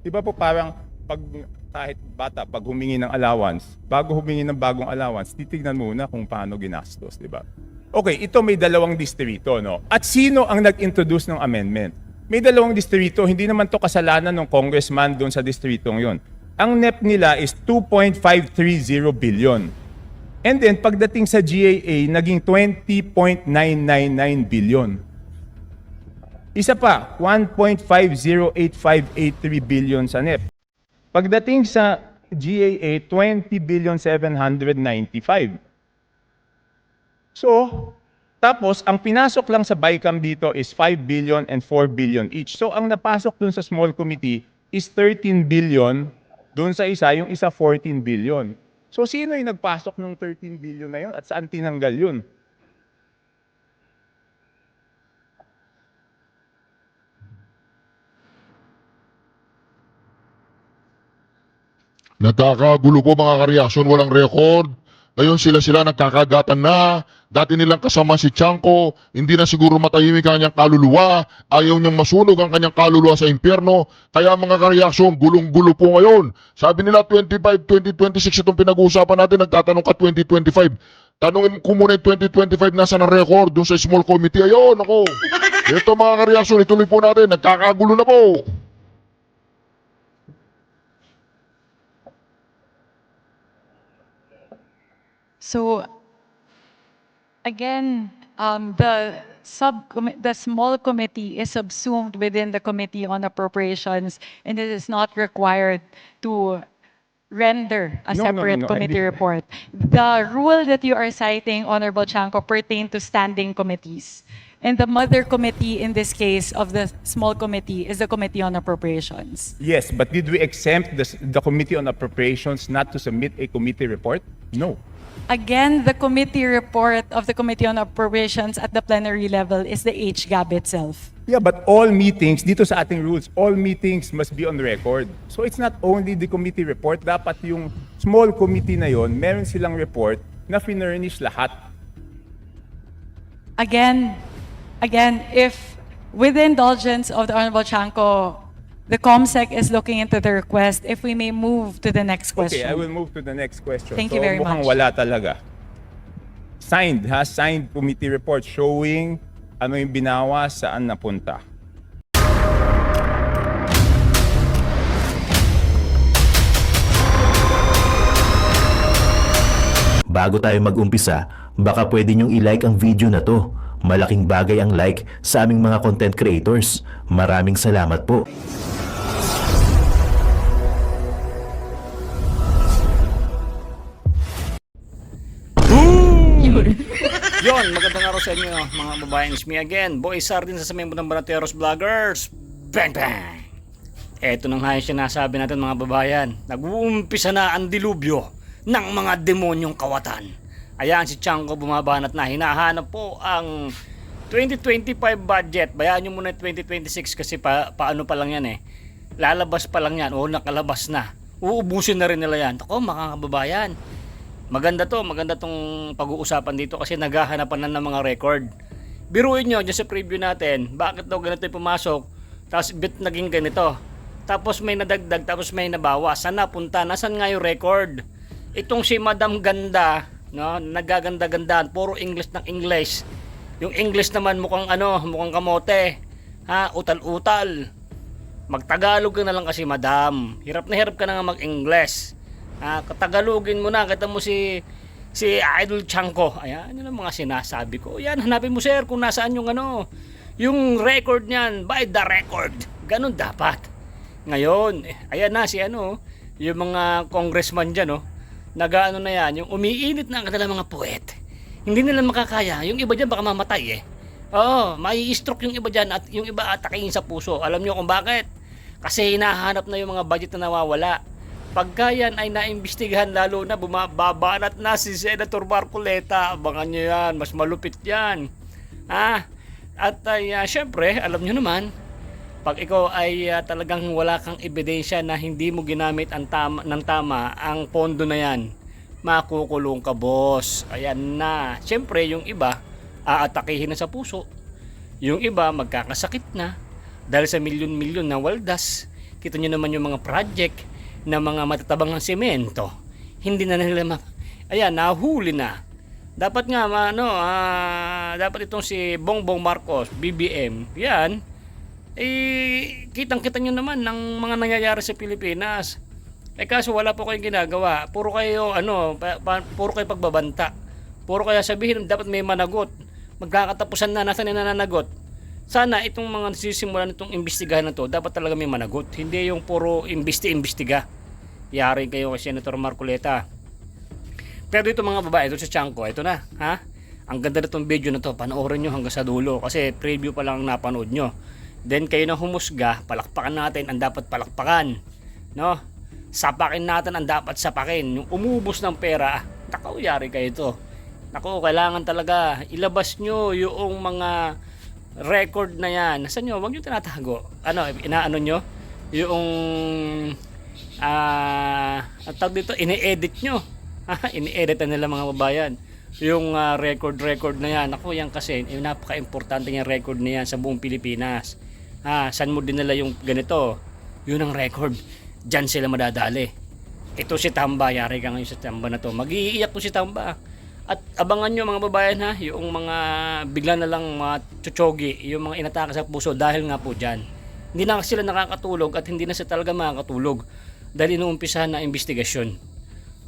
Di ba po parang pag kahit bata, pag humingi ng allowance, bago humingi ng bagong allowance, titignan muna kung paano ginastos, di ba? Okay, ito may dalawang distrito, no? At sino ang nag-introduce ng amendment? May dalawang distrito, hindi naman to kasalanan ng congressman doon sa distritong yon. Ang NEP nila is 2.530 billion. And then, pagdating sa GAA, naging 20.999 billion. Isa pa, 1.508583 billion sa NEP. Pagdating sa GAA, 20 billion 795. So, tapos ang pinasok lang sa BICAM dito is 5 billion and 4 billion each. So, ang napasok dun sa small committee is 13 billion, dun sa isa, yung isa 14 billion. So, sino yung nagpasok ng 13 billion na yun at saan tinanggal yun? Nagkakagulo po mga kareaksyon, walang record. Ngayon sila nagkakagatan na. Dati nilang kasama si Chanko, hindi na siguro matahimik ang kanyang kaluluwa. Ayaw niyang masunog ang kanyang kaluluwa sa impyerno. Kaya mga kareaksyon, gulong-gulo po ngayon. Sabi nila 2026 itong pinag-uusapan natin, nagtatanong ka 2025. Tanungin ko muna yung 2025 nasa na record dun sa small committee. Ayun, ako. Ito mga kareaksyon, ituloy po natin. Nagkakagulo na po. So again, the small committee is subsumed within the Committee on Appropriations, and it is not required to render a No, no, separate no, committee hindi. report. The rule that you are citing, Honorable Chanco, pertain to standing committees. And the mother committee in this case of the small committee is the Committee on Appropriations. Yes, but did we exempt the Committee on Appropriations not to submit a committee report? No. Again, the committee report of the Committee on Appropriations at the plenary level is the HGAB itself. Yeah, but all meetings, dito sa ating rules, all meetings must be on record. So it's not only the committee report, dapat yung small committee na yon, meron silang report na finurnish lahat. Again, if with the indulgence of the Honorable Chanco, the COMSEC is looking into the request, if we may move to the next question. Okay, I will move to the next question. Thank you very mukhang much. wala talaga. Signed committee report showing ano yung binawa, saan napunta. Bago tayo mag-umpisa, baka pwede nyong i-like ang video na to. Malaking bagay ang like sa aming mga content creators. Maraming salamat po. Yon, magandang araw sa inyo mga babaeng. It's me again, Boy Sardin sa saming ng Banateros Vloggers. Bang bang! Eto nang hayos sinasabi natin mga babayan. Nag-uumpisa na ang dilubyo ng mga demonyong kawatan. Ayan si Chanko bumabanat na. Hinahanap po ang 2025 budget. Bayaan nyo muna 2026 kasi paano pa lang yan eh. Lalabas pa lang yan o nakalabas na. Uubusin na rin nila yan. Ako mga kababayan. Maganda tong pag-uusapan dito kasi naghahanapan na ng mga record. Biruin nyo dyan sa preview natin, bakit daw ganito yung pumasok, tapos bit naging ganito, tapos may nadagdag, tapos may nabawa, saan napunta, nasan nga yung record? Itong si Madam Ganda, no, nagaganda-gandaan, puro English ng English. Yung English naman mukhang mukhang kamote, utal-utal. Magtagalog ka na lang kasi madam, hirap na hirap ka na nga mag-English. Katagalogin mo na, kita mo si Idol Chanko. Ayan, yun ang mga sinasabi ko. Yan, hanapin mo sir kung nasaan yung record niyan, by the record. Ganun dapat. Ngayon, ayan na si yung mga congressman dyan, nag-ano na yan, yung umiinit na ang kanilang mga puwet. Hindi nila makakaya. Yung iba dyan baka mamatay eh. Oo, may stroke yung iba dyan at yung iba atakin sa puso. Alam nyo kung bakit? Kasi hinahanap na yung mga budget na nawawala. Pagka yan ay naimbestigahan, lalo na bumabanat na si Senator Marcoleta, abangan nyo yan, mas malupit yan. At syempre, alam nyo naman, pag ikaw ay talagang wala kang ebidensya na hindi mo ginamit ng tama ang pondo na yan, makukulong ka boss. Ayan na. Syempre, yung iba, aatakihin na sa puso. Yung iba, magkakasakit na dahil sa milyon-milyon na waldas. Kita nyo naman yung mga project na mga matatabang ng semento. Hindi na nila ayan, nahuli na. Dapat nga, dapat itong si Bongbong Marcos, BBM, yan, kitang-kita nyo naman ng mga nangyayari sa Pilipinas. Kaso wala po kayong ginagawa. Puro kayo, puro kayo pagbabanta. Puro kayo sabihin, dapat may managot. Magkakatapusan na, nasa nananagot. Sana itong mga sisimulan itong imbestigahan na to, dapat talaga may managot. Hindi yung puro imbestiga. Yari kayo kay Senator Marcoleta. Pero ito mga babae, ito sa Chanco, ito na, ha? Ang ganda na itong video na to, panoorin nyo hanggang sa dulo kasi preview pa lang ang napanood nyo. Then kayo na humusga, palakpakan natin ang dapat palakpakan. No? Sapakin natin ang dapat sapakin. Yung umubos ng pera, nakaw, yari kayo ito. Nako, kailangan talaga ilabas nyo yung mga record na yan. Nasaan nyo? Huwag nyo tinatago. Inaano nyo? Yung ang tawag dito, ini-edit nyo. Ini-edit na nila mga babayan. Yung record na yan. Ako yan kasi, napaka-importante yung record na yan sa buong Pilipinas. Saan mo dinala yung ganito? Yun ang record. Diyan sila madadali. Ito si Tamba, yari ka ngayon sa Tamba na to. Mag-iiyak to si Tamba. At abangan nyo mga babayan yung mga bigla na lang mga chuchogi, yung mga inatake sa puso dahil nga po dyan. Hindi na sila nakakatulog at hindi na sila talaga makakatulog dahil inuumpisahan na investigasyon.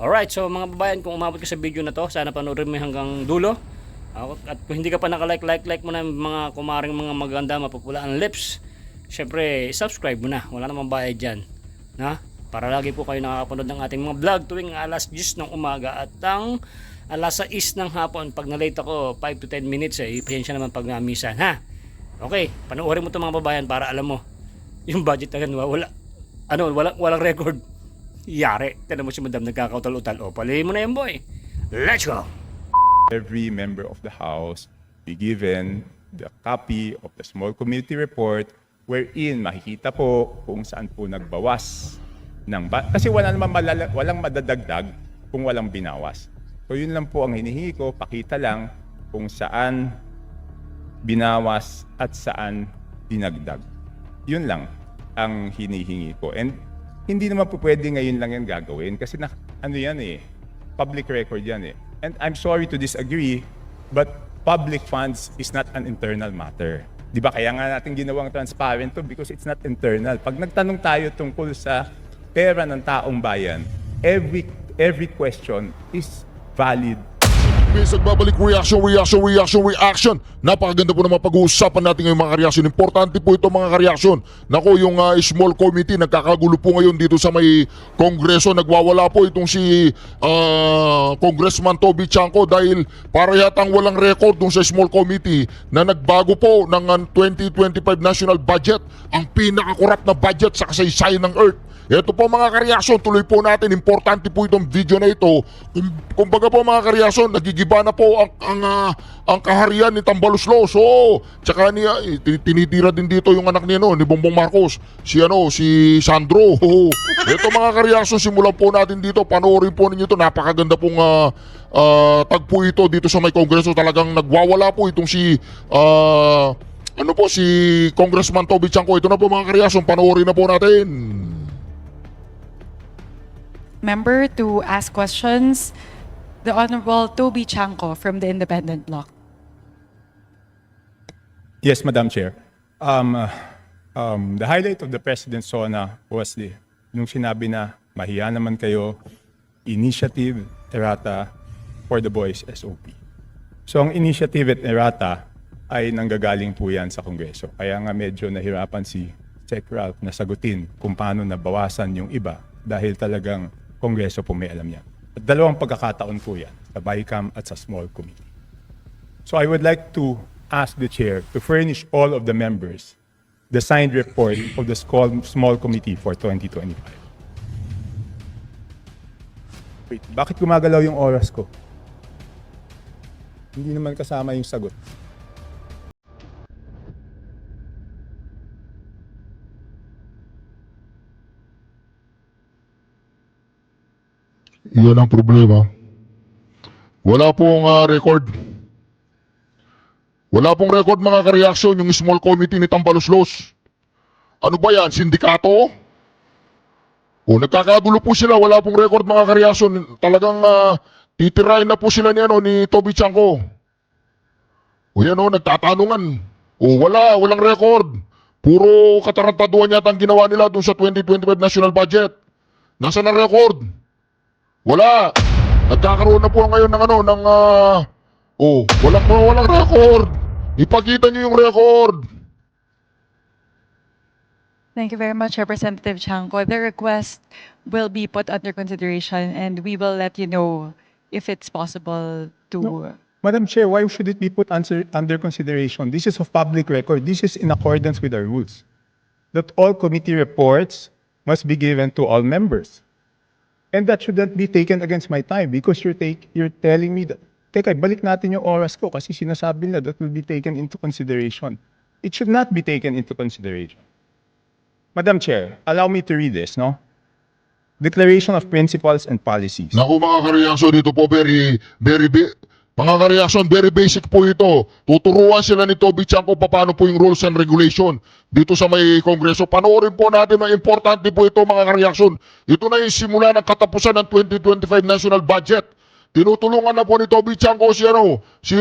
Alright, so mga babayan, kung umabot ka sa video na to, sana panoorin mo hanggang dulo. At kung hindi ka pa like mo na mga kumaring mga maganda, mapupula ang lips. Syempre, subscribe mo na. Wala namang bayad dyan. Para lagi po kayo nakakapanood ng ating mga vlog tuwing alas 10 ng umaga at ang alas 6 ng hapon. Pag na-late ako, 5 to 10 minutes, pasensya naman pag namisan, ha? Okay, panoorin mo ito mga babayan para alam mo, yung budget na ganun, walang record. Yari, tinan mo si madam nagkakautal-utal. Palihin mo na yan, boy. Let's go! Every member of the House be given the copy of the small committee report wherein makikita po kung saan po nagbawas ng kasi walang madadagdag kung walang binawas. So yun lang po ang hinihingi ko, pakita lang kung saan binawas at saan dinagdag. Yun lang ang hinihingi ko. And hindi naman po pwede ngayon lang yan gagawin kasi public record yan. And I'm sorry to disagree, but public funds is not an internal matter. Di ba? Kaya nga natin ginawang transparent to because it's not internal. Pag nagtanong tayo tungkol sa pera ng taong bayan, every question is valid. Please, nagbabalik reaction. Napakaganda po naman pag-uusapan natin ngayong mga kareaksyon. Importante po ito mga kareaksyon. Nako, yung small committee, nagkakagulo po ngayon dito sa may Kongreso. Nagwawala po itong si Congressman Toby Chanco dahil para yatang walang record dun sa small committee na nagbago po ng 2025 national budget. Ang pinakakorap na budget sa kasaysayan ng Earth. Ito po mga kareaksyon, tuloy po natin. Importante po itong video na ito. Kumbaga po mga kareaksyon, nagigiba na po ang kaharian ni Tambaluslos. Tsaka niya, tinitira din dito yung anak niya ni Bongbong Marcos. Si Sandro. Ito mga kareaksyon, simulan po natin dito. Panoorin po ninyo ito. Napakaganda pong tagpo ito dito sa may Kongreso. Talagang nagwawala po itong si Congressman Toby Chanco. Ito na po mga kareaksyon, panoorin na po natin. Member to ask questions, the Honorable Toby Chanco from the Independent Bloc. Yes, Madam Chair. The highlight of the President's SONA was nung sinabi na mahiya naman kayo, initiative, errata for the boys SOP. So ang initiative at errata ay nanggagaling po yan sa Kongreso. Kaya nga medyo nahirapan si Sec. Ralph na sagutin kung paano nabawasan yung iba dahil talagang Kongreso po may alam yan. At dalawang pagkakataon po yan, sa BICAM at sa small committee. So I would like to ask the chair to furnish all of the members the signed report of the small committee for 2025. Wait, bakit gumagalaw yung oras ko? Hindi naman kasama yung sagot. Iyan ang problema. Wala pong record. Wala pong record mga kareaksyon yung small committee ni Tambaluslos. Ano ba yan? Sindikato? O, nagkakagulo po sila, wala pong record mga kareaksyon. Talagang titirahin na po sila ni Toby Chanko. O yan o, nagtatanungan. O walang record. Puro katarantaduhan yata ang ginawa nila dun sa 2025 national budget. Nasaan ang record? Wala. Nagkakaroon na po ngayon ng walang record. Ipakita nyo yung record. Thank you very much, Representative Chanco. The request will be put under consideration and we will let you know if it's possible to... Madam Chair, why should it be put under consideration? This is of public record. This is in accordance with our rules. That all committee reports must be given to all members. And that shouldn't be taken against my time because you're telling me that, teka, balik natin yung oras ko kasi sinasabi nila that will be taken into consideration. It should not be taken into consideration. Madam Chair, allow me to read this, no? Declaration of Principles and Policies. Naku mga kareaksyon, dito po mga kareaksyon, very basic po ito. Tuturuan sila ni Toby Chanko paano po yung rules and regulation dito sa may kongreso. Panoorin po natin na importante po ito mga kareaksyon. Ito na yung simula ng katapusan ng 2025 national budget. Tinutulungan na po ni Toby Chanko si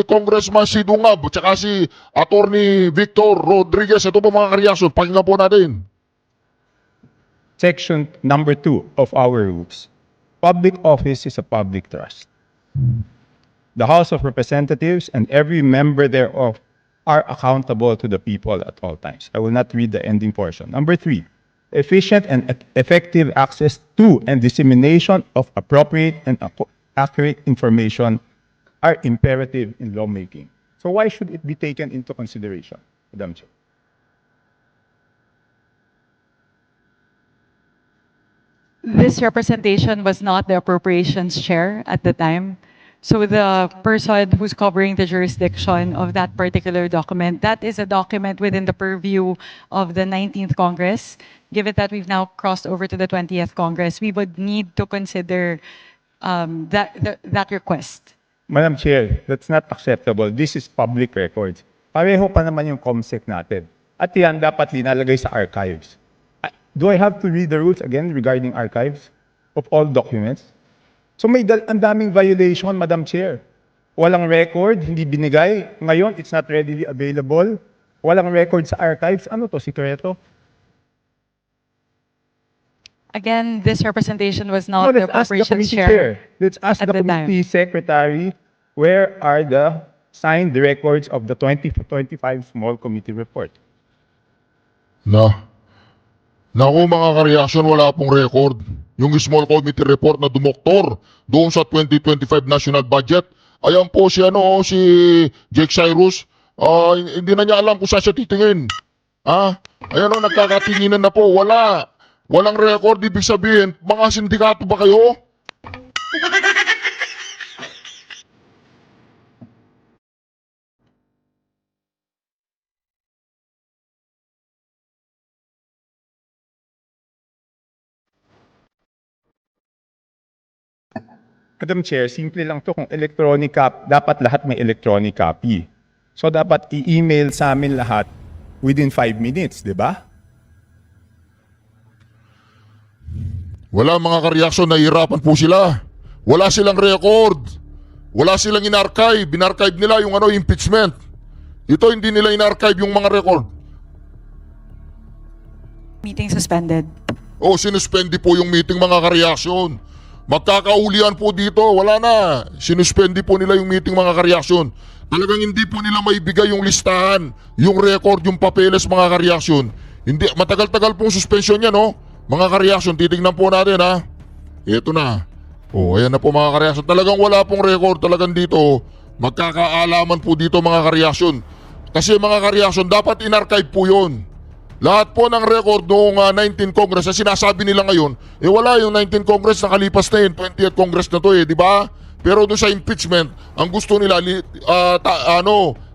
Congressman Sidungab at saka si Attorney Victor Rodriguez. Ito po mga kareaksyon, pakinggan po natin. Section number 2 of our rules. Public office is a public trust. The House of Representatives and every member thereof are accountable to the people at all times. I will not read the ending portion. Number 3, efficient and effective access to and dissemination of appropriate and accurate information are imperative in lawmaking. So why should it be taken into consideration, Madam Chair? This representation was not the appropriations chair at the time. So the person who's covering the jurisdiction of that particular document, that is a document within the purview of the 19th Congress. Given that we've now crossed over to the 20th Congress, we would need to consider that request. Madam Chair, that's not acceptable. This is public records. Pareho pa naman yung COMSEC natin. At yan dapat linalagay sa archives. Do I have to read the rules again regarding archives of all documents? So ang daming violation, Madam Chair. Walang record, hindi binigay. Ngayon, it's not readily available. Walang record sa archives. Ano to, sikreto? Again, this representation was not No, the let's ask the appropriations committee chair. chair. Let's ask at the the time. committee secretary, where are the signed records of the 2025 small committee report? Naku mga kareaksyon, wala pong record. Yung small committee report na dumoktor doon sa 2025 national budget. Ayan po si Jake Cyrus. Hindi na niya alam kung saan siya titingin. Ayan nagkakatinginan na po. Walang record, ibig sabihin, mga sindikato ba kayo? Madam Chair, simple lang to. Kung electronic dapat lahat may electronic copy. So dapat i-email sa amin lahat within 5 minutes, di ba? Wala mga kareaksyon, nahihirapan po sila. Wala silang record. Wala silang in-archive. In-archive nila yung impeachment. Ito hindi nila in-archive yung mga record. Meeting suspended. Sinuspende po yung meeting mga kareaksyon. Magkakaulian po dito, wala na. Sinuspende po nila yung meeting mga kareaksyon. Talagang hindi po nila maibigay yung listahan, yung record, yung papeles mga kareaksyon. Hindi, matagal-tagal pong suspension yan, mga kareaksyon, titignan po natin Ito na. Ayan na po mga kareaksyon. Talagang wala pong record talagang dito. Magkakaalaman po dito mga kareaksyon. Kasi mga kareaksyon, dapat in-archive po yun. Lahat po ng record noong 19 Congress na sinasabi nila ngayon, wala yung 19 Congress, nakalipas na yun, 20th Congress na to di ba? Pero doon sa impeachment, ang gusto nila,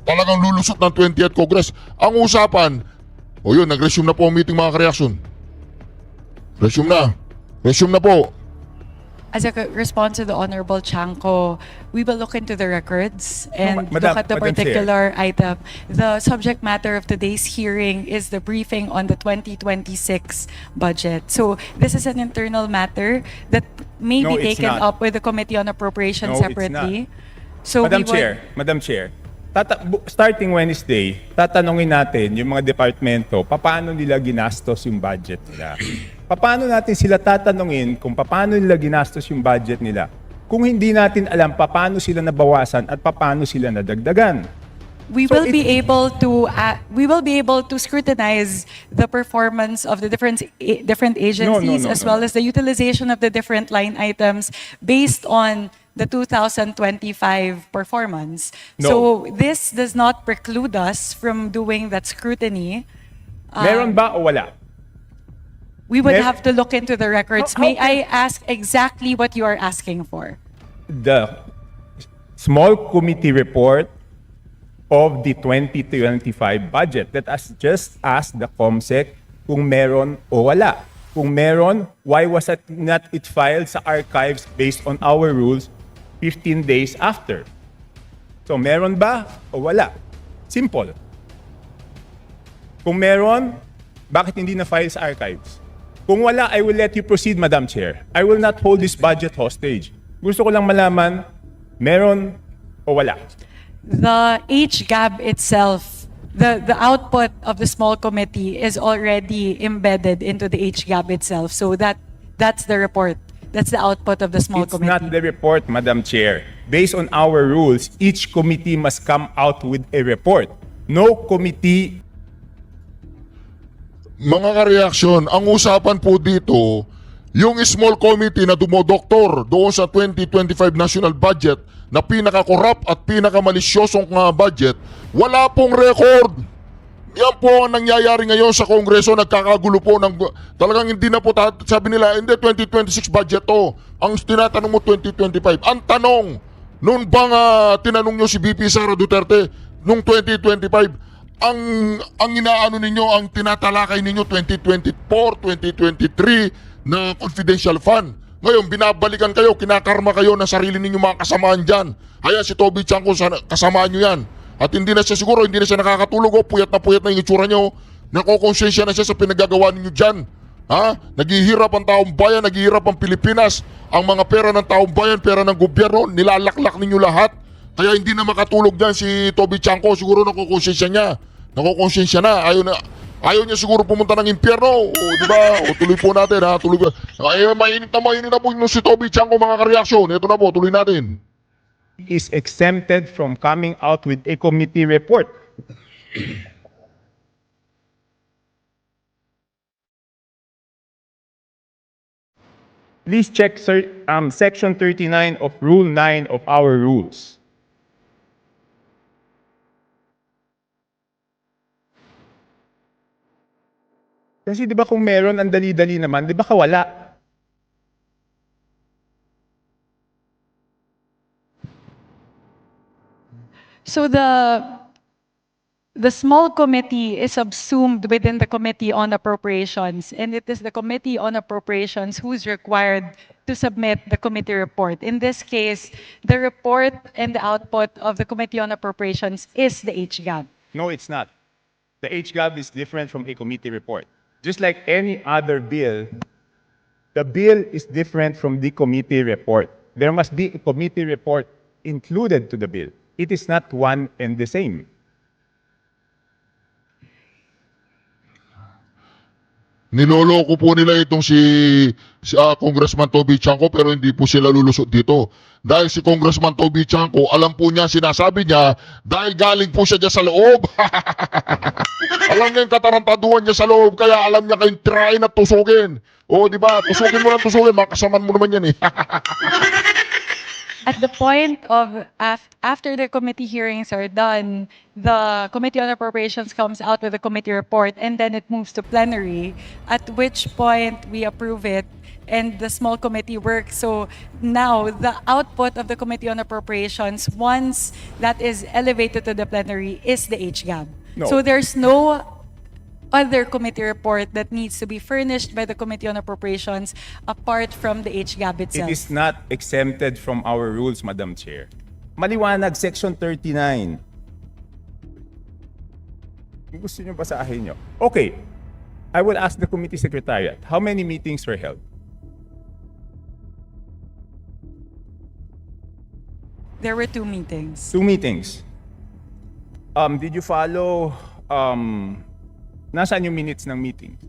talagang lulusot ng 20th Congress. Ang usapan, nag-resume na po ang meeting mga kareaksyon. Resume na po. as a response to the Honorable Chanco, we will look into the records and Madam- look at the Madam Chair. particular item. The subject matter of today's hearing is the briefing on the 2026 budget. So this is an internal matter that may No, be it's taken not. up with the Committee on Appropriations No, it's separately. So Madam we would- Chair, starting Wednesday, tatanungin natin yung mga departamento, paano nila ginastos yung budget nila. Paano natin sila tatanungin kung paano nila ginastos yung budget nila kung hindi natin alam paano sila nabawasan at paano sila nadagdagan. We So will be able to scrutinize the performance of the different agencies no, as no. well as the utilization of the different line items based on the 2025 performance. No. So this does not preclude us from doing that scrutiny. Meron ba o wala? We would Mer- have to look into the records. How May can- I ask exactly what you are asking for? The small committee report of the 2025 budget that has just asked the COMSEC kung meron o wala. Kung meron, why was it not filed sa archives based on our rules 15 days after? So meron ba o wala? Simple. Kung meron, bakit hindi na-file sa archives? Kung wala, I will let you proceed, Madam Chair. I will not hold this budget hostage. Gusto ko lang malaman, meron o wala. The HGAB itself, the output of the small committee is already embedded into the HGAB itself. So that's the report. That's the output of the small It's committee. not the report, Madam Chair. Based on our rules, each committee must come out with a report. No committee. Mga kareaksyon, ang usapan po dito, yung small committee na dumodoktor doon sa 2025 national budget na pinaka-corrupt at pinaka-malisyosong budget, wala pong record. Yan po ang nangyayari ngayon sa Kongreso, nagkakagulo po ng talagang hindi na po sabi nila, hindi 2026 budget to. Ang tinatanong mo 2025. Ang tanong, noon bang tinanong nyo si VP Sara Duterte noong 2025, ang inaano ninyo, ang tinatalakay ninyo 2024, 2023 na confidential fund. Ngayon, binabalikan kayo, kinakarma kayo ng sarili ninyo mga kasamaan dyan. Kaya si Toby Chanco, kasamaan nyo yan. At hindi na siya siguro, hindi na siya nakakatulog o puyat na yung itsura nyo. Nakokonsensya na siya sa pinagagawa ninyo dyan. Ha? Naghihirap ang taong bayan, naghihirap ang Pilipinas. Ang mga pera ng taong bayan, pera ng gobyerno, nilalaklak ninyo lahat. Kaya hindi na makatulog dyan si Toby Chanco. Siguro nakokonsensya niya. Nakokonsensya na. Ayaw niya siguro pumunta ng impyerno. O, di ba? O, tuloy po natin, ha? Tuloy po. Ay, mainit na po yung si Toby Chanco, mga kareaksyon. Ito na po, tuloy natin. Is exempted from coming out with a committee report. Please check section 39 of Rule 9 of our rules. Kasi di ba kung meron, ang dali-dali naman, di ba kawala? So the small committee is subsumed within the Committee on Appropriations, and it is the Committee on Appropriations who's required to submit the committee report. In this case, the report and the output of the Committee on Appropriations is the HGAB. No, it's not. The HGAB is different from a committee report. Just like any other bill, the bill is different from the committee report. There must be a committee report included to the bill. It is not one and the same. Niloloko po nila itong si Congressman Toby Chanco pero hindi po sila lulusot dito. Dahil si Congressman Toby Chanco, alam po niya, sinasabi niya, dahil galing po siya dyan sa loob. Alam niya yung katarantaduhan niya sa loob, kaya alam niya kayong try na tusugin. O, di ba? Tusugin mo lang tusugin, makasaman mo naman yan eh. At the point of, after the committee hearings are done, the Committee on Appropriations comes out with a committee report and then it moves to plenary, at which point we approve it and the small committee works. So now the output of the Committee on Appropriations, once that is elevated to the plenary, is the HGAB. No. So there's no other committee report that needs to be furnished by the Committee on Appropriations apart from the HGAB It itself. is not exempted from our rules, Madam Chair. Maliwanag, Section 39. Gusto nyo basahin nyo? Okay. I will ask the committee secretariat, how many meetings were held? There were 2 meetings. 2 meetings. Did you follow, nasaan yung minutes ng meeting?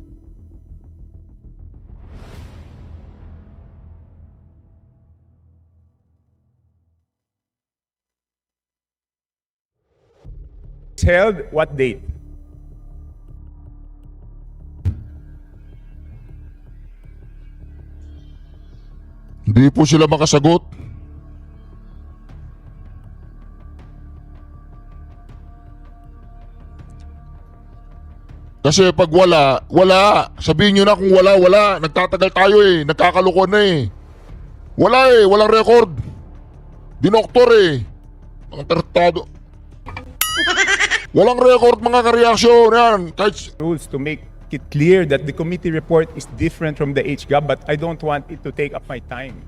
It's held what date? Hindi po sila makasagot. Kasi pag wala, wala. Sabihin nyo na kung wala, wala. Nagtatagal tayo eh. Nagkakalokohan na eh. Wala eh. Walang record. Dinoktor eh. Mga tartado. Walang record mga kareaksyon. Yan. Kahit Rules to make it clear that the committee report is different from the HGAB, but I don't want it to take up my time.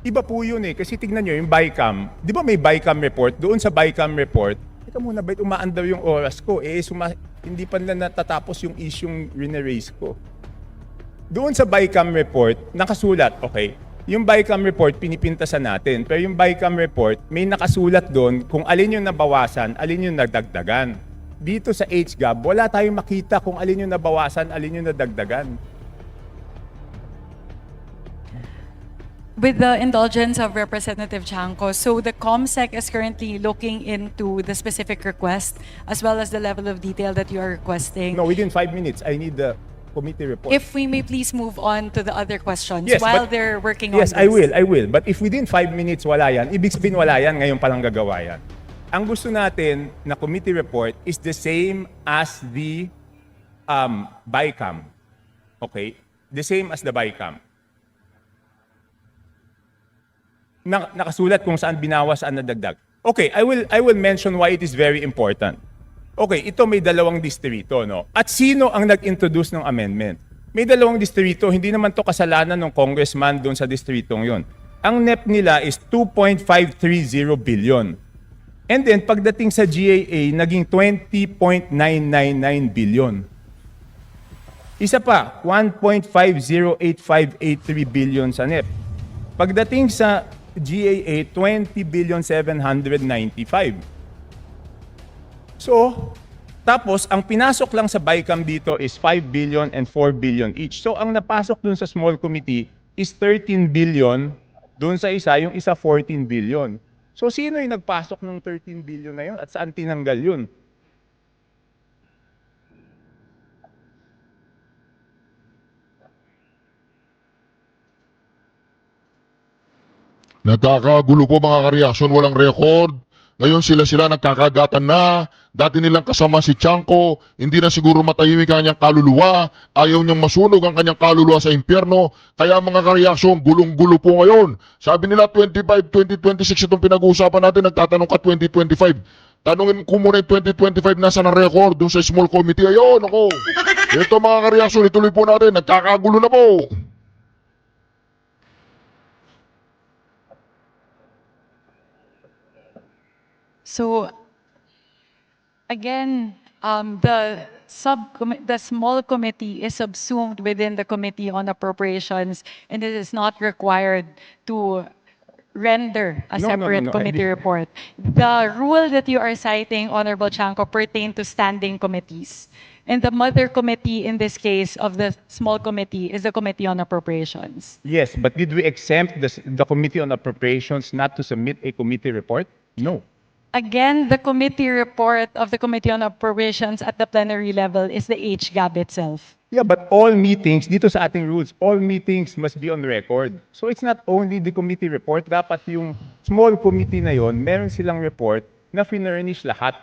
Iba po yun eh. Kasi tignan nyo, yung BICAM, di ba may BICAM report? Doon sa BICAM report, teka muna, ba't umaandar yung oras ko? Hindi pa na natatapos yung isyong rineraise ko. Doon sa BICAM report, nakasulat, okay, yung BICAM report, pinipintasan natin. Pero yung BICAM report, may nakasulat doon kung alin yung nabawasan, alin yung nagdagdagan. Dito sa HGAB, wala tayong makita kung alin yung nabawasan, alin yung nadagdagan. With the indulgence of Representative Chanco, so the COMSEC is currently looking into the specific request as well as the level of detail that you are requesting. No, within 5 minutes, I need the committee report. If we may please move on to the other questions Yes, while but- they're working on Yes, this. I will. But if within 5 minutes wala yan, ibig sabihin wala yan, ngayon palang gagawa yan. Ang gusto natin na committee report is the same as the BICAM. Okay? The same as the BICAM. Nakasulat kung saan binawas, saan nadagdag. Okay, I will mention why it is very important. Okay, ito may 2 distrito, no? At sino ang nag-introduce ng amendment? May 2 distrito, hindi naman to kasalanan ng congressman doon sa distritong yon. Ang NEP nila is 2.530 billion. And then, pagdating sa GAA, naging 20.999 billion. Isa pa, 1.508583 billion sa NEP. Pagdating sa GAA, 20,795. So, tapos, ang pinasok lang sa BICAM dito is 5 billion and 4 billion each. So, ang napasok dun sa small committee is 13 billion. Dun sa isa, yung isa 14 billion. So, sino yung nagpasok ng 13 billion na yun at saan tinanggal yun? nagkakagulo po mga kareaksyon, walang record. Ngayon sila nagkakagatan na. Dati nilang kasama si Chanco, hindi na siguro matahimik ang kanyang kaluluwa. Ayaw niyang masunog ang kanyang kaluluwa sa impyerno. Kaya mga kareaksyon, gulong-gulo po ngayon. Sabi nila 2026 itong pinag-uusapan natin, nagtatanong ka 2025. Tanungin ko muna yung 2025 nasa na record doon sa small committee. Ayun, ako. Ito mga kareaksyon, ituloy po natin. Nagkakagulo na po. So, again, the small committee is subsumed within the Committee on Appropriations, and it is not required to render a No, no, no, separate no. committee report. The rule that you are citing, Honorable Chanco, pertain to standing committees. And the mother committee in this case of the small committee is the Committee on Appropriations. Yes, but did we exempt the Committee on Appropriations not to submit a committee report? No. Again, the committee report of the Committee on Appropriations at the plenary level is the HGAB itself. Yeah, but all meetings, dito sa ating rules, all meetings must be on record. So it's not only the committee report, dapat yung small committee na yon, meron silang report na finurnish lahat.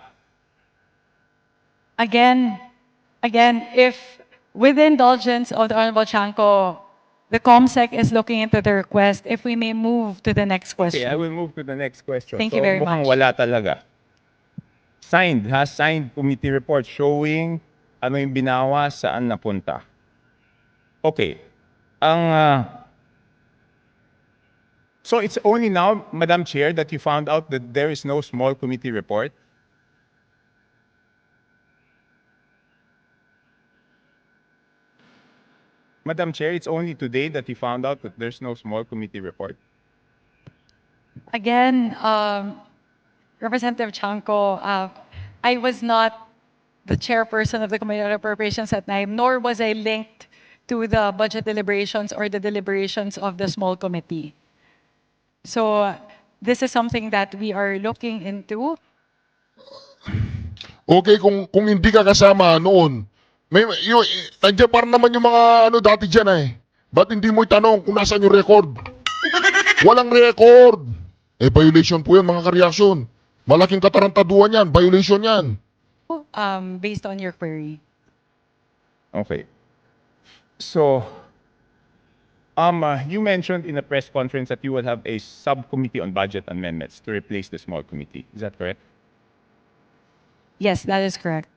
Again, if with the indulgence of the Honorable Chanco, The COMSEC is looking into the request. If we may move to the next Okay, I question. will move to the next question. Thank you very mukhang much. wala talaga. Signed committee report showing ano yung binawa, saan napunta. Okay. So it's only now, Madam Chair, that you found out that there is no small committee report? Madam Chair, it's only today that you found out that there's no small committee report. Again, Representative Chanco, I was not the chairperson of the Committee on Appropriations at time, nor was I linked to the budget deliberations or the deliberations of the small committee. So this is something that we are looking into. Okay, kung hindi ka kasama noon, nandiyan pa rin naman yung mga dati dyan eh. Ba't hindi mo itanong kung nasaan yung record? Walang record. Violation po yun mga kareaksyon. Malaking katarantaduhan yan, violation yan. Based on your query. Okay. So, you mentioned in a press conference that you will have a subcommittee on budget amendments to replace the small committee. Is that correct? Yes, that is correct.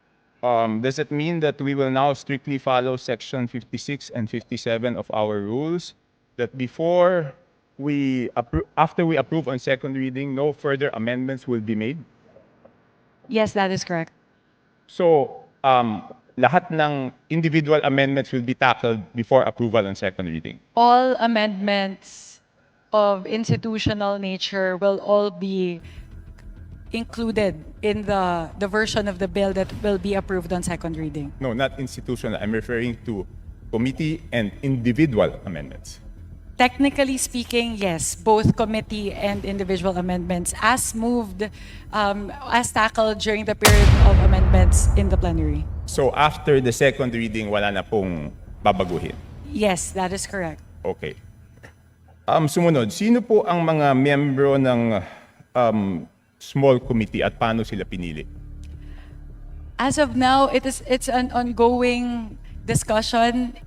Does it mean that we will now strictly follow section 56 and 57 of our rules? That before after we approve on second reading, no further amendments will be made? Yes, that is correct. So, lahat ng individual amendments will be tackled before approval on second reading. All amendments of institutional nature will all be included in the version of the bill that will be approved on second reading. No, not institutional. I'm referring to committee and individual amendments. Technically speaking, yes, both committee and individual amendments as moved, as tackled during the period of amendments in the plenary. So after the second reading, wala na pong babaguhin. Yes, that is correct. Okay. Sumunod, sino po ang mga miyembro ng small committee at paano sila pinili? As of now, it's an ongoing discussion.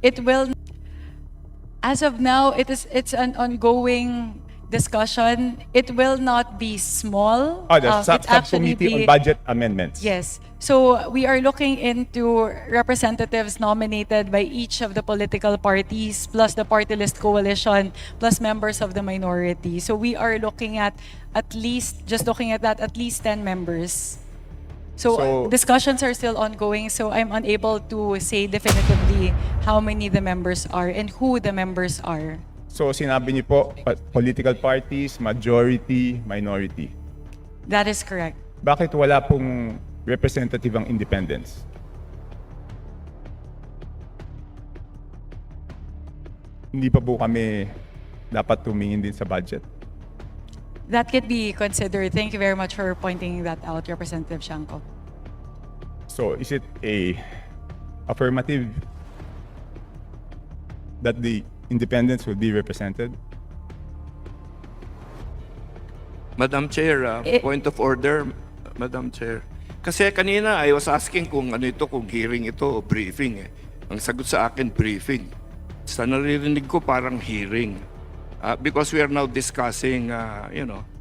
As of now, it's an ongoing discussion. It will not be small. The It's actually subcommittee on budget amendments. Yes. So we are looking into representatives nominated by each of the political parties, plus the party list coalition, plus members of the minority. So we are looking at least 10 members. So discussions are still ongoing, so I'm unable to say definitively how many the members are and who the members are. So sinabi niyo po, political parties, majority, minority. That is correct. Bakit wala pong representative ang independents? Hindi pa po kami dapat tumingin din sa budget. That could be considered. Thank you very much for pointing that out, Representative Shanko. So is it a affirmative that the independents will be represented? Madam Chair, point of order, Madam Chair. Kasi kanina I was asking kung ano ito, kung hearing ito o briefing eh. Ang sagot sa akin, briefing. Sa naririnig ko parang hearing. Because we are now discussing,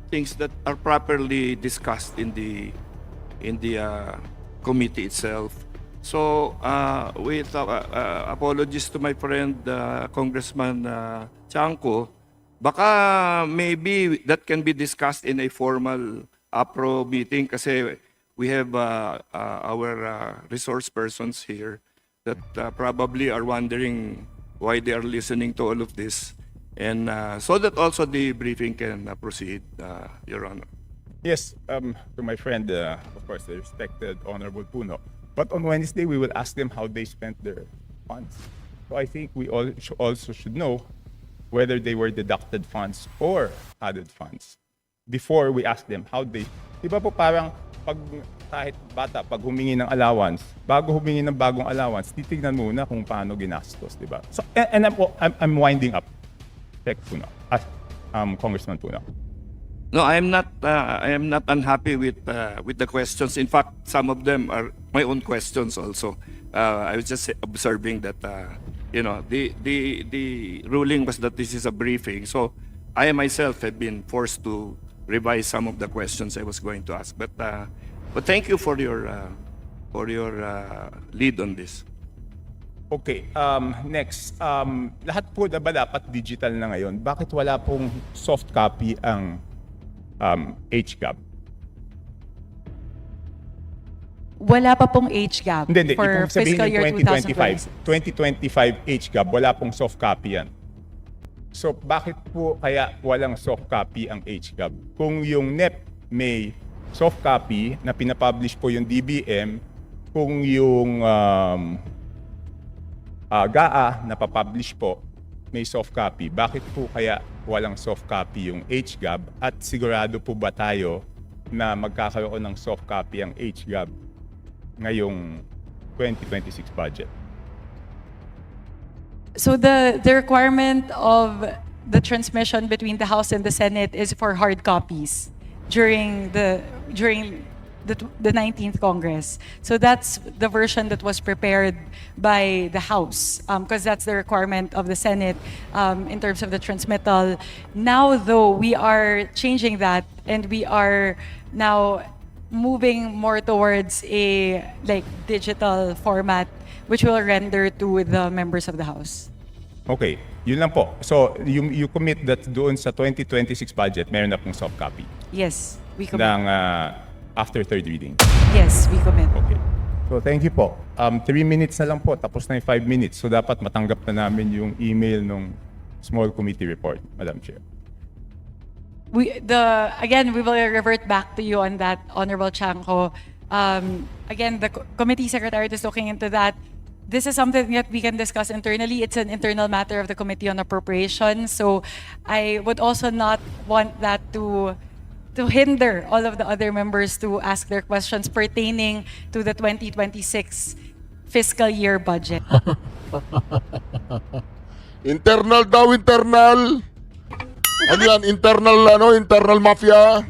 things that are properly discussed in the committee itself. So, with apologies to my friend Congressman Chanco, baka maybe that can be discussed in a formal APRO meeting kasi we have our resource persons here that probably are wondering why they are listening to all of this. And so that also the briefing can proceed, Your Honor. Yes, to my friend, of course, the respected Honorable Puno. But on Wednesday, we will ask them how they spent their funds. So I think we also should know whether they were deducted funds or added funds before we ask them how they... Di ba po parang kahit bata, pag humingi ng allowance, bago humingi ng bagong allowance, titignan muna kung paano ginastos, di ba? So, and I'm winding up. Tech Puno, Congressman Puno. No, I am not unhappy with the questions. In fact, some of them are my own questions also. I was just observing that the ruling was that this is a briefing. So I myself have been forced to revise some of the questions I was going to ask. But thank you for your lead on this. Okay, next. Lahat po na ba dapat digital na ngayon? Bakit wala pong soft copy ang HGAB? Wala pa pong HGAB Hindi. for Ibig sabihin fiscal yung year 2025 HGAB, wala pong soft copy yan. So, bakit po kaya walang soft copy ang HGAB? Kung yung NEP may soft copy na pinapublish po yung DBM, kung yung GAA na papublish po may soft copy, bakit po kaya walang soft copy yung HGAB? At sigurado po ba tayo na magkakaroon ng soft copy ang HGAB ngayong 2026 budget? So the requirement of the transmission between the House and the Senate is for hard copies during the 19th Congress. So that's the version that was prepared by the House, because that's the requirement of the Senate in terms of the transmittal. Now, though, we are changing that, and we are now moving more towards a digital format, which will render to the members of the House. Okay, yun lang po. So, you commit that doon sa 2026 budget, meron na pong soft copy Yes, we commit. ng after third reading. Yes, we commit. Okay. So, thank you po. 3 minutes na lang po, tapos na yung 5 minutes. So, dapat matanggap na namin yung email ng small committee report, Madam Chair. Again, we will revert back to you on that, Honorable Chanco. Again, the committee secretariat is looking into that. This is something that we can discuss internally. It's an internal matter of the Committee on Appropriations. So I would also not want that to hinder all of the other members to ask their questions pertaining to the 2026 fiscal year budget. Internal daw, internal. Ano yan? Internal mafia.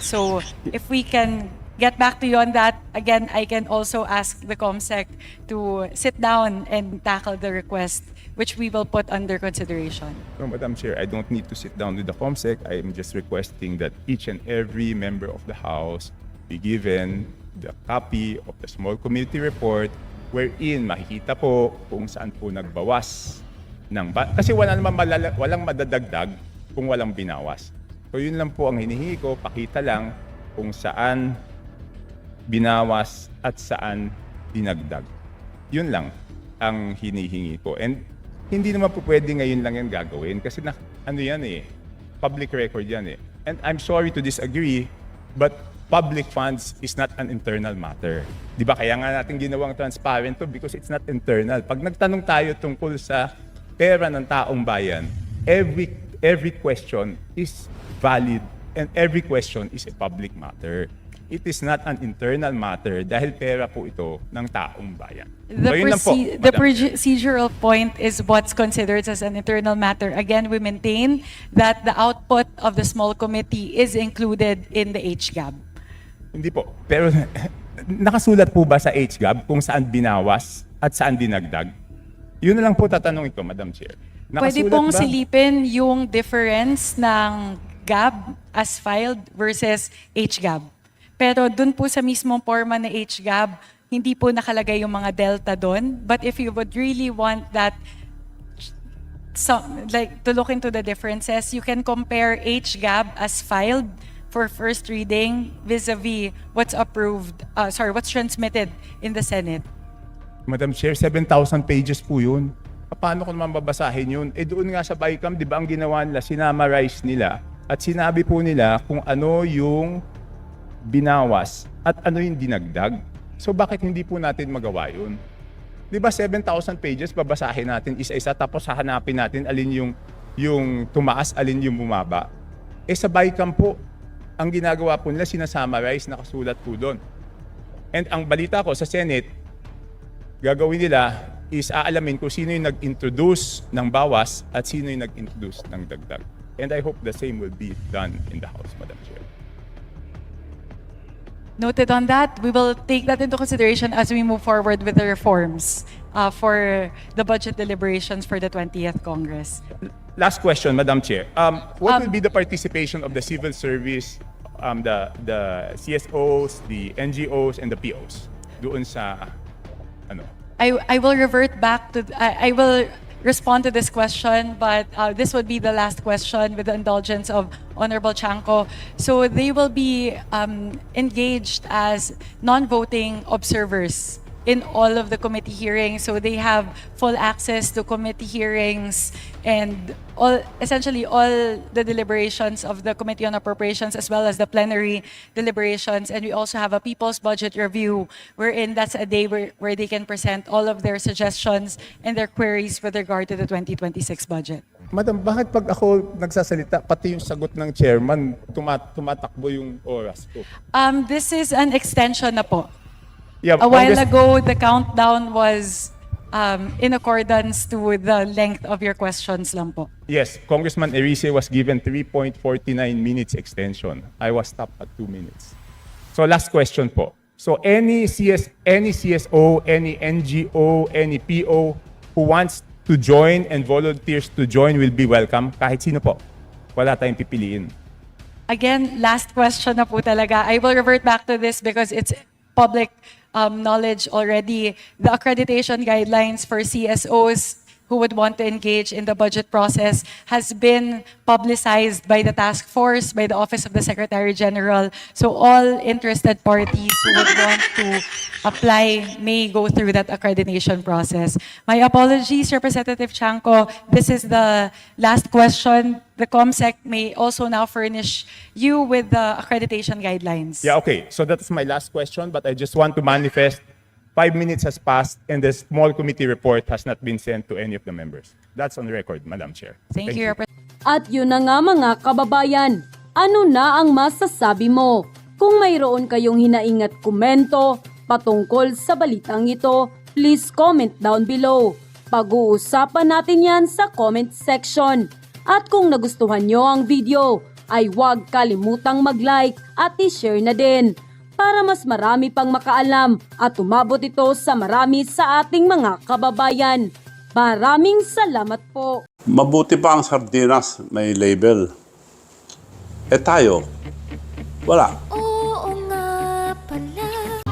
So if we can get back to you on that, again, I can also ask the COMSEC to sit down and tackle the request, which we will put under consideration. So, Madam Chair, I don't need to sit down with the COMSEC. I am just requesting that each and every member of the House be given the copy of the small committee report wherein makikita po kung saan po nagbawas ng kasi walang madadagdag kung walang binawas. So yun lang po ang hinihingi ko, pakita lang kung saan binawas at saan dinagdag. Yun lang ang hinihingi ko. And hindi naman po pwede ngayon lang yan gagawin kasi public record yan eh. And I'm sorry to disagree, but public funds is not an internal matter. Di ba? Kaya nga natin ginawang transparent to because it's not internal. Pag nagtanong tayo tungkol sa pera ng taong bayan, every question is valid and every question is a public matter. It is not an internal matter dahil pera po ito ng taong bayan. So, yun lang po, The Madam Chair. procedural point is what's considered as an internal matter. Again, we maintain that the output of the small committee is included in the HGAB. Hindi po. Pero nakasulat po ba sa HGAB kung saan binawas at saan dinagdag? Yun na lang po tatanungin ko, Madam Chair. Pwede Nakasulat pong ba? silipin yung difference ng GAB as filed versus HGAB. Pero dun po sa mismong forma na HGAB, hindi po nakalagay yung mga delta doon. But if you would really want that, to look into the differences, you can compare HGAB as filed for first reading vis-a-vis what's what's transmitted in the Senate. Madam Chair, 7,000 pages po yun. Paano ko naman babasahin yun? Doon nga sa BICAM, di ba ang ginawa nila, sinamarize nila at sinabi po nila kung ano yung binawas at ano yung dinagdag. So bakit hindi po natin magawa yun? Di ba 7,000 pages, babasahin natin isa-isa tapos hahanapin natin alin yung tumaas, alin yung bumaba. Sa BICAM po, ang ginagawa po nila, sinasummarize, nakasulat po doon. And ang balita ko sa Senate, gagawin nila is aalamin kung sino yung nag-introduce ng bawas at sino yung nag-introduce ng dagdag. And I hope the same will be done in the House, Madam Chair. Noted on that. We will take that into consideration as we move forward with the reforms for the budget deliberations for the 20th Congress. Last question, Madam Chair. What will be the participation of the civil service, the CSOs, the NGOs, and the POs doon sa ano? I will revert back to, I will respond to this question, but this would be the last question with the indulgence of Honorable Chanco. So they will be engaged as non-voting observers in all of the committee hearings. So they have full access to committee hearings and essentially all the deliberations of the Committee on Appropriations as well as the plenary deliberations. And we also have a People's Budget Review wherein that's a day where they can present all of their suggestions and their queries with regard to the 2026 budget. Madam, bakit pag ako nagsasalita, pati yung sagot ng chairman, tumatakbo yung oras ko? This is an extension na po. Yeah, A while Congress- ago, the countdown was in accordance to the length of your questions lang po. Yes, Congressman Erice was given 3.49 minutes extension. I was stopped at 2 minutes. So last question po. So any CSO, any NGO, any PO who wants to join and volunteers to join will be welcome. Kahit sino po. Wala tayong pipiliin. Again, last question na po talaga. I will revert back to this because it's public knowledge already. The accreditation guidelines for CSOs who would want to engage in the budget process has been publicized by the task force, by the Office of the Secretary General. So all interested parties who would want to apply may go through that accreditation process. My apologies, Representative Chanco. This is the last question. The COMSEC may also now furnish you with the accreditation guidelines. Yeah, okay. So that's my last question, but I just want to manifest 5 minutes has passed and the small committee report has not been sent to any of the members. That's on record, Madam Chair. Thank you, At yun na nga mga kababayan, ano na ang masasabi mo? Kung mayroon kayong hinaing at komento patungkol sa balitang ito, please comment down below. Pag-uusapan natin yan sa comment section. At kung nagustuhan nyo ang video, ay huwag kalimutang mag-like at i-share na din para mas marami pang makaalam at umabot ito sa marami sa ating mga kababayan. Maraming salamat po. Mabuti pa ang sardinas, may label. Eh tayo, wala.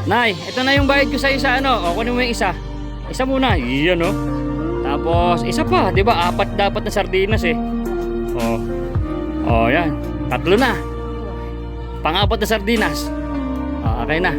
Nay, ito na yung bayad ko sa isa, ano? O, kunin mo yung isa. Isa muna, iyan, no? Tapos, isa pa, di ba? 4 dapat na sardinas, eh. O, yan. 3 na. Pang-4 na sardinas. Okay na.